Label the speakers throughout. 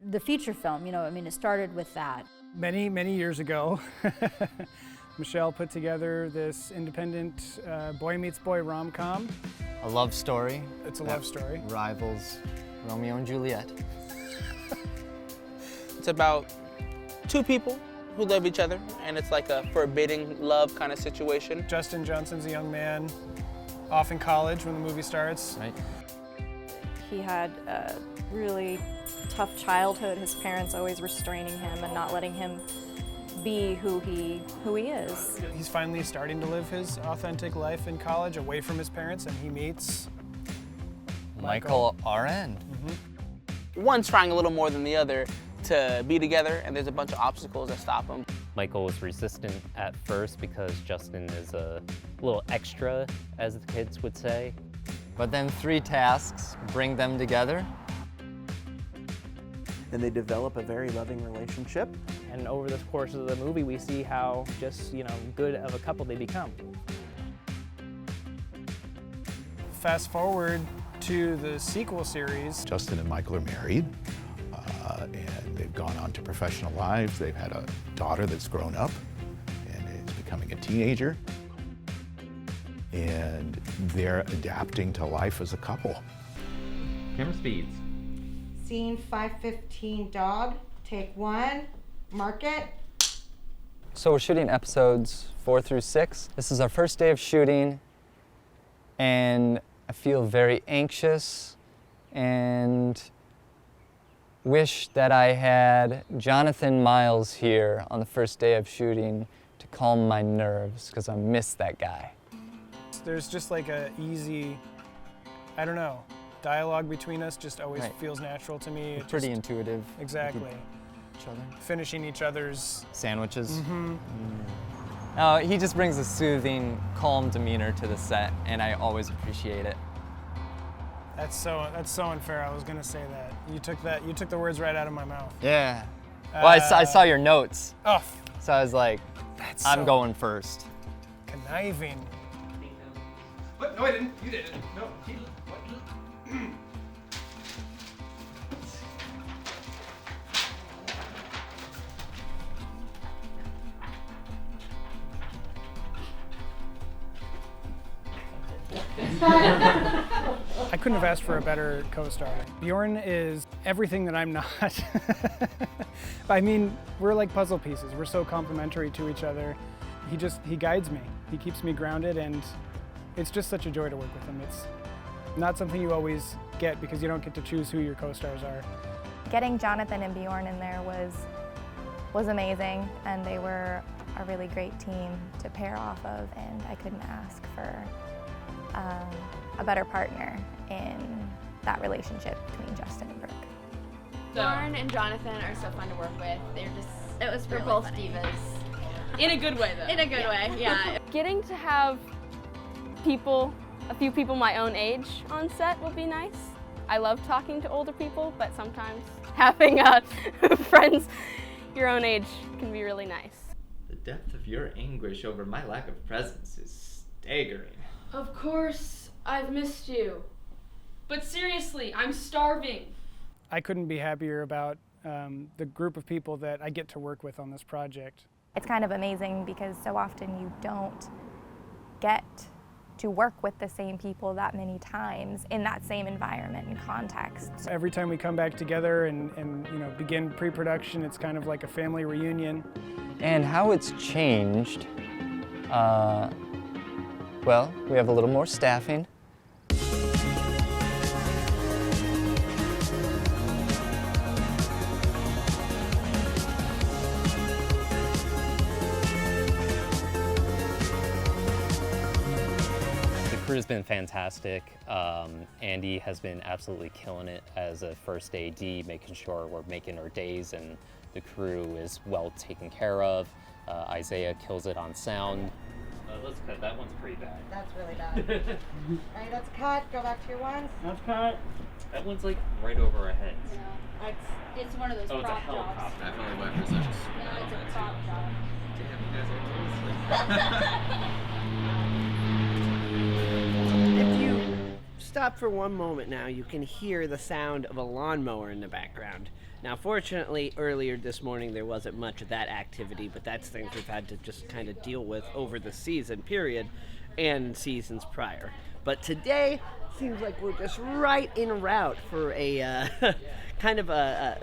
Speaker 1: The feature film, I mean, it started with that.
Speaker 2: Many, many years ago, Michelle put together this independent boy meets boy rom-com.
Speaker 3: A love story.
Speaker 2: It's a love story.
Speaker 3: Rivals Romeo and Juliet.
Speaker 4: It's about two people who love each other, and it's like a forbidding love kind of situation.
Speaker 2: Justin Johnson's a young man, off in college when the movie starts.
Speaker 3: Right.
Speaker 5: He had a really tough childhood, his parents always restraining him and not letting him be who he is.
Speaker 2: He's finally starting to live his authentic life in college away from his parents, and he meets
Speaker 3: Michael R.N.
Speaker 4: One's trying a little more than the other to be together, and there's a bunch of obstacles that stop them.
Speaker 6: Michael was resistant at first because Justin is a little extra, as the kids would say.
Speaker 3: But then 3 tasks bring them together.
Speaker 7: And they develop a very loving relationship.
Speaker 8: And over the course of the movie, we see how just, good of a couple they become.
Speaker 2: Fast forward to the sequel series.
Speaker 9: Justin and Michael are married, and they've gone on to professional lives. They've had a daughter that's grown up and is becoming a teenager. And they're adapting to life as a couple.
Speaker 6: Camera speeds.
Speaker 10: Scene 515 dog, take 1, mark it.
Speaker 3: So we're shooting episodes 4 through 6. This is our first day of shooting, and I feel very anxious and wish that I had Jonathan Miles here on the first day of shooting to calm my nerves, because I miss that guy.
Speaker 2: There's just like a easy, I don't know, dialogue between us just always feels natural to me.
Speaker 3: It's pretty intuitive.
Speaker 2: Exactly.
Speaker 3: Each other.
Speaker 2: Finishing each other's
Speaker 3: sandwiches. He just brings a soothing, calm demeanor to the set, and I always appreciate it.
Speaker 2: That's so unfair. I was gonna say that. You took the words right out of my mouth.
Speaker 3: Yeah. Well, I saw your notes.
Speaker 2: Oh.
Speaker 3: So I was like, I'm going first.
Speaker 2: Conniving.
Speaker 11: What? No, I didn't. You did it. No. What?
Speaker 2: I couldn't have asked for a better co-star. Bjorn is everything that I'm not. I mean, we're like puzzle pieces. We're so complementary to each other. He guides me. He keeps me grounded, and it's just such a joy to work with him. It's not something you always get because you don't get to choose who your co-stars are.
Speaker 5: Getting Jonathan and Bjorn in there was amazing, and they were a really great team to pair off of, and I couldn't ask for a better partner in that relationship between Justin and Brooke.
Speaker 12: Bjorn and Jonathan are so fun to work with. They're
Speaker 13: really
Speaker 12: both
Speaker 13: funny.
Speaker 12: divas. In a good way, though.
Speaker 13: In a good way, yeah.
Speaker 12: Getting to have a few people my own age on set will be nice. I love talking to older people, but sometimes having friends your own age can be really nice.
Speaker 14: The depth of your anguish over my lack of presence is staggering.
Speaker 13: Of course, I've missed you. But seriously, I'm starving.
Speaker 2: I couldn't be happier about the group of people that I get to work with on this project.
Speaker 5: It's kind of amazing because so often you don't get to work with the same people that many times in that same environment and context.
Speaker 2: Every time we come back together and begin pre-production, it's kind of like a family reunion.
Speaker 3: And how it's changed, well, we have a little more staffing.
Speaker 6: Crew's been fantastic. Andy has been absolutely killing it as a first AD, making sure we're making our days and the crew is well taken care of. Isaiah kills it on sound. Let's cut, that one's pretty bad.
Speaker 10: That's really bad. All right, that's cut. Go back to your ones.
Speaker 6: That's cut. That one's like right over our heads.
Speaker 13: Yeah. It's one of those
Speaker 6: it's a
Speaker 13: prop jobs.
Speaker 6: helicopter.
Speaker 14: Definitely went for such a
Speaker 13: No, it's a prop job.
Speaker 14: Damn, you guys are
Speaker 2: If you
Speaker 15: stop for one moment now, you can hear the sound of a lawnmower in the background. Now, fortunately, earlier this morning there wasn't much of that activity, but that's things we've had to just kind of deal with over the season period and seasons prior. But today seems like we're just right en route for a kind of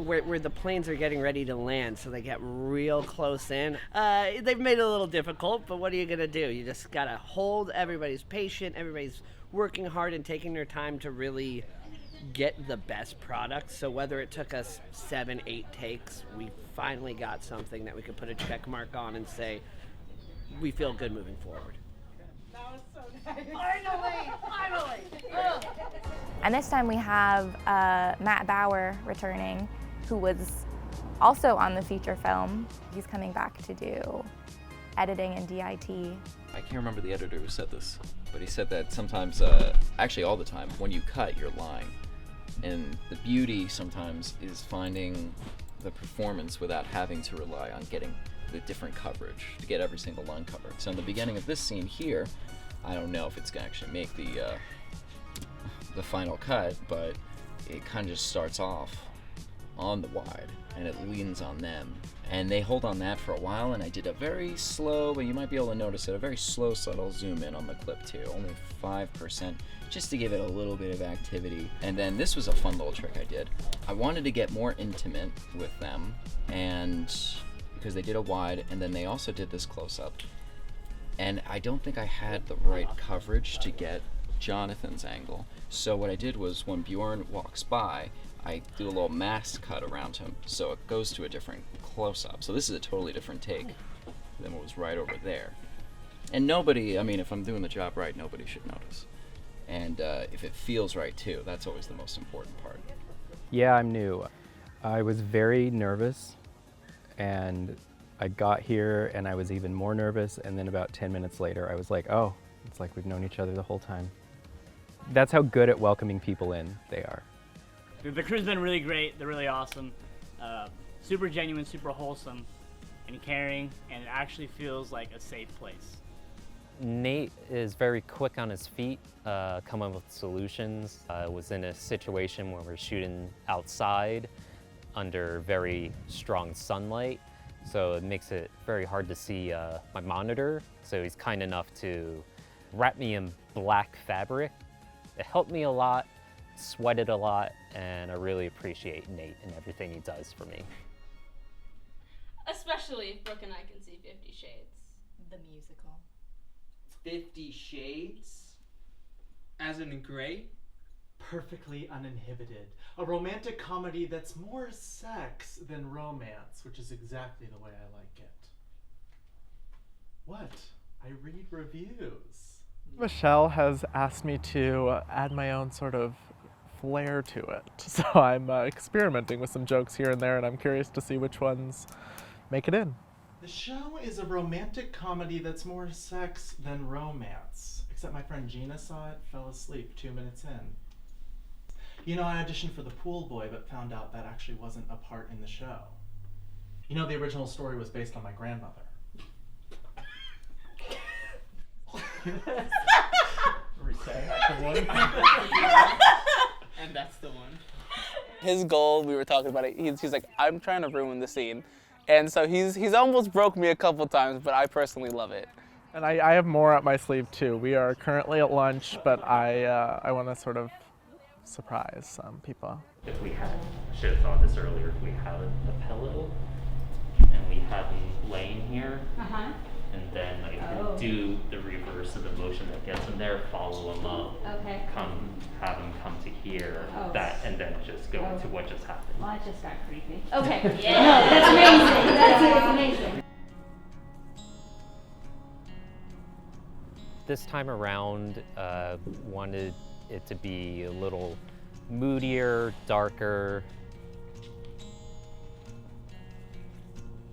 Speaker 15: where the planes are getting ready to land, so they get real close in. They've made it a little difficult, but what are you gonna do? You just gotta hold. Everybody's patient, everybody's working hard and taking their time to really get the best product. So whether it took us 7, 8 takes, we finally got something that we could put a check mark on and say we feel good moving forward.
Speaker 10: That was so nice. Finally!
Speaker 5: And this time we have Matt Bauer returning, who was also on the feature film. He's coming back to do editing and DIT.
Speaker 16: I can't remember the editor who said this, but he said that sometimes, actually all the time, when you cut, you're lying. And the beauty sometimes is finding the performance without having to rely on getting the different coverage to get every single line covered. So in the beginning of this scene here, I don't know if it's gonna actually make the final cut, but it kind of just starts off on the wide and it leans on them. And they hold on that for a while, and I did a very slow, but you might be able to notice it, a very slow, subtle zoom in on the clip too, only 5%, just to give it a little bit of activity. And then this was a fun little trick I did. I wanted to get more intimate with them, and because they did a wide, and then they also did this close-up. And I don't think I had the right coverage to get Jonathan's angle. So what I did was when Bjorn walks by, I do a little mask cut around him, so it goes to a different close-up. So this is a totally different take than what was right over there. And nobody, I mean, if I'm doing the job right, nobody should notice. And if it feels right too, that's always the most important part.
Speaker 17: Yeah, I'm new. I was very nervous, and I got here and I was even more nervous, and then about 10 minutes later I was like, oh, it's like we've known each other the whole time. That's how good at welcoming people in they are.
Speaker 18: Dude, the crew's been really great. They're really awesome. Super genuine, super wholesome and caring, and it actually feels like a safe place.
Speaker 6: Nate is very quick on his feet, coming up with solutions. I was in a situation where we're shooting outside under very strong sunlight, so it makes it very hard to see my monitor. So he's kind enough to wrap me in black fabric. It helped me a lot, sweated a lot, and I really appreciate Nate and everything he does for me.
Speaker 13: Especially if Brooke and I can see 50 Shades.
Speaker 10: The musical.
Speaker 4: 50 Shades? As in gray?
Speaker 19: Perfectly uninhibited. A romantic comedy that's more sex than romance, which is exactly the way I like it. What? I read reviews.
Speaker 20: Michelle has asked me to add my own sort of flair to it. So I'm experimenting with some jokes here and there, and I'm curious to see which ones make it in.
Speaker 19: The show is a romantic comedy that's more sex than romance. Except my friend Gina saw it, fell asleep 2 minutes in. You know, I auditioned for the pool boy, but found out that actually wasn't a part in the show. You know, the original story was based on my grandmother.
Speaker 4: And that's the one. His goal, we were talking about it, he's like, I'm trying to ruin the scene. And so he's almost broke me a couple times, but I personally love it.
Speaker 20: And I have more up my sleeve too. We are currently at lunch, but I want to sort of surprise some people.
Speaker 21: If we had, I should have thought this earlier, if we had a pillow and we had him laying here, and then I could do the reverse of the motion that gets him there, follow him up, have him come to here, that, and then just go into what just happened.
Speaker 22: Well, it just got creepy. Okay. Yeah. No, that's amazing. That's amazing.
Speaker 6: This time around, wanted it to be a little moodier, darker.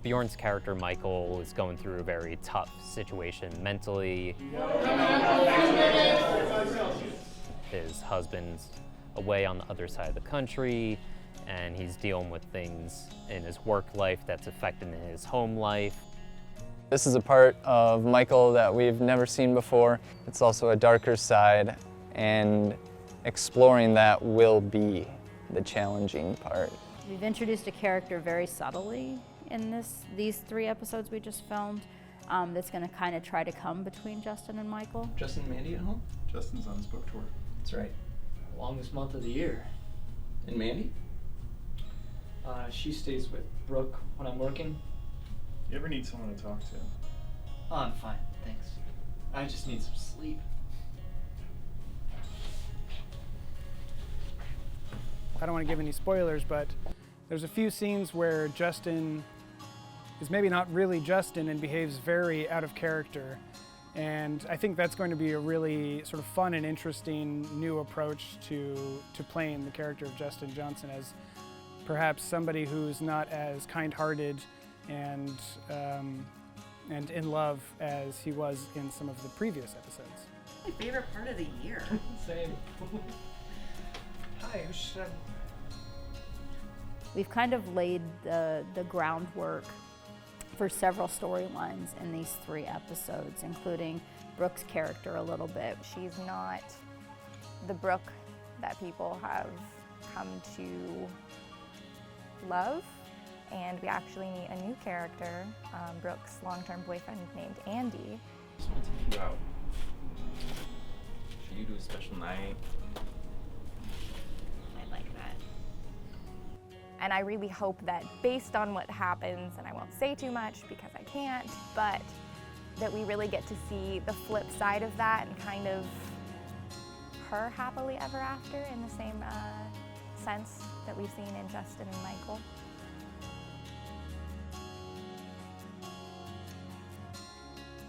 Speaker 6: Bjorn's character, Michael, is going through a very tough situation mentally. His husband's away on the other side of the country, and he's dealing with things in his work life that's affecting his home life.
Speaker 3: This is a part of Michael that we've never seen before. It's also a darker side, and exploring that will be the challenging part.
Speaker 22: We've introduced a character very subtly in these 3 episodes we just filmed that's going to kind of try to come between Justin and Michael.
Speaker 1: Justin and Mandy at home?
Speaker 11: Justin's on his book tour.
Speaker 1: That's right.
Speaker 7: Longest month of the year.
Speaker 1: And Mandy?
Speaker 7: She stays with Brooke when I'm working.
Speaker 11: You ever need someone to talk to?
Speaker 7: Oh, I'm fine, thanks. I just need some sleep.
Speaker 2: I don't want to give any spoilers, but there's a few scenes where Justin is maybe not really Justin and behaves very out of character. And I think that's going to be a really sort of fun and interesting new approach to playing the character of Justin Johnson as perhaps somebody who's not as kind-hearted and in love as he was in some of the previous episodes.
Speaker 10: My favorite part of the year.
Speaker 7: Same. Hi, who should I...
Speaker 22: We've kind of laid the groundwork for several storylines in these 3 episodes, including Brooke's character a little bit.
Speaker 5: She's not the Brooke that people have come to love, and we actually meet a new character, Brooke's long-term boyfriend named Andy.
Speaker 1: Just want to take you out. Should you do a special night?
Speaker 5: I like that. And I really hope that based on what happens, and I won't say too much because I can't, but that we really get to see the flip side of that and kind of her happily ever after in the same sense that we've seen in Justin and Michael.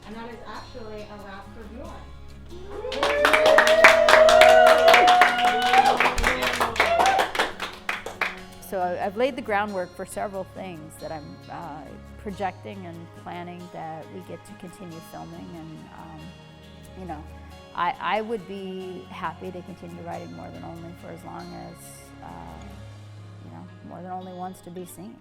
Speaker 10: And that is actually a wrap for Bjorn.
Speaker 22: So I've laid the groundwork for several things that I'm projecting and planning that we get to continue filming, and you know, I would be happy to continue writing More Than Only for as long as you know, More Than Only wants to be seen.